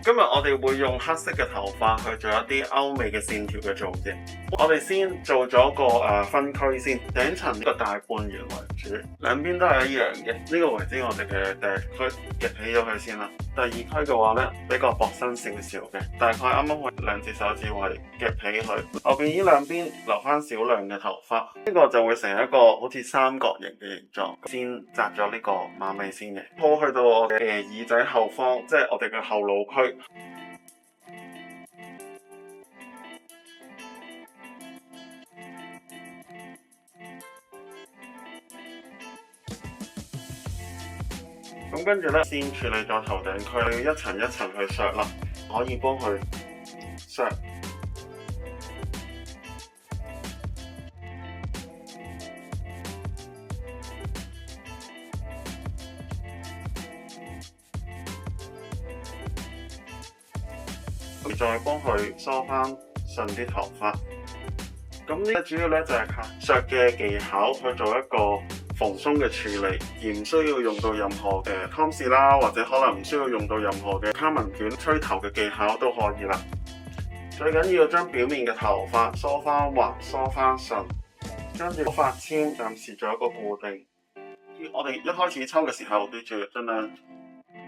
今日我哋會用黑色嘅頭髮去做一啲歐美嘅線條嘅造型。我哋先做咗個分區先，頂層呢個大半圓為主，兩邊都係一樣嘅。呢個為之我哋嘅第一區，夾起咗佢先啦。第二區嘅話呢，比較薄身少少嘅，大概啱啱係2隻手指位夾起佢。後邊呢兩邊留翻少量嘅頭髮，呢個就會成一個好似三角形嘅形狀。先紮咗呢個馬尾先嘅，鋪去到我嘅耳仔後方，即係我哋嘅後腦區。咁跟住咧，先處理咗頭頂區，要一層一層去削啦，可以幫佢削。再幫佢梳翻順啲頭髮。咁呢個主要咧就係靠削嘅技巧去做一個蓬鬆嘅處理，而唔需要用到任何嘅湯匙啦，或者可能唔需要用到任何嘅卡文捲吹頭嘅技巧都可以啦。最緊要將表面嘅頭髮梳翻滑、梳翻順，跟住髮纖暫時做一個固定。我哋一開始抽嘅時候，記住盡量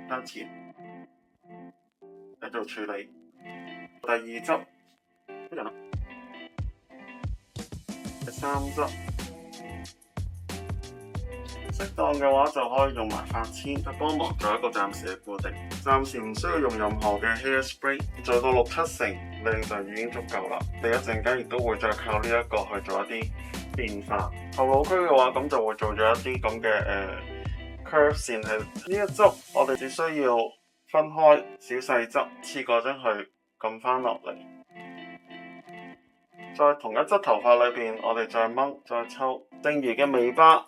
向前喺度處理。第二執，第三執，適當嘅話就可以用埋髮纖，就幫忙做一個暫時嘅固定。暫時唔需要用任何嘅 hairspray， 做到6-7成靚就已經足夠啦。你一陣間亦都會再靠呢一個去做一啲變化。後腦區嘅話，咁就會做咗一啲咁嘅curve 線係呢一執，我哋只需要分開小細執，次過將佢撳翻落嚟，在同一側頭髮裏邊，我哋再掹再抽，剩餘嘅尾巴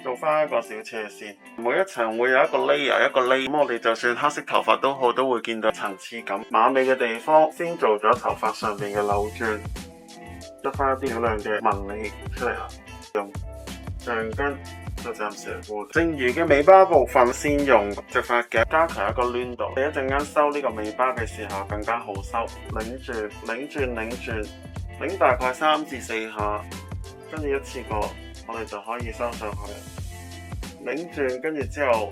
做翻一個小斜線，每一層會有一個 layer 一個 layer，咁我哋就算黑色頭髮都好，都會見到層次感。馬尾嘅地方先做咗頭髮上邊嘅扭轉，得翻一啲少量嘅紋理出嚟啦，用橡筋就暫時嚟固定。剩餘嘅尾巴部分先用直髮夾加強一個攣度，你一陣間收呢個尾巴嘅時候更加好收。擰轉擰轉擰轉，擰大概3至4下，跟住一次過我哋就可以收上去。擰轉跟住之後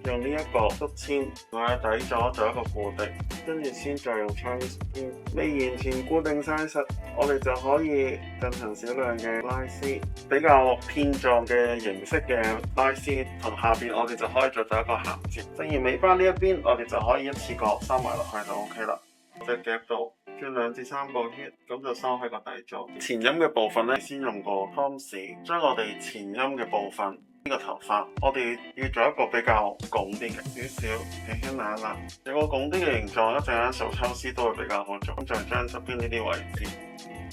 用呢一個竹籤我底咗做一個固定，跟住先再用槍籤，未完全固定晒實，我哋就可以進行少量嘅拉絲，比較片狀嘅形式嘅拉絲，同下邊我哋就可以做到一個銜接。剩餘尾巴呢一邊，我哋就可以一次過收埋落去就 OK 啦。隻夾度轉2至3個圈，咁就收喺個底座。前音嘅部分咧，先用個湯匙將我哋前音嘅部分。呢個頭髮我哋要做一個比較拱啲嘅少少輕輕揦一揦，有個拱啲嘅形狀，一陣間數抽絲都會比較好做。咁就將側邊呢啲位置，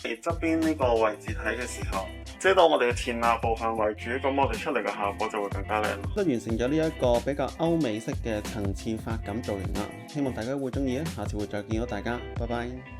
而側邊呢個位置睇嘅時候，遮到我哋嘅前額部分為主，咁我哋出嚟嘅效果就會更加靚。都完成咗呢一個比較歐美式嘅層次髮感造型啦，希望大家會中意啊！下次會再見到大家，拜拜。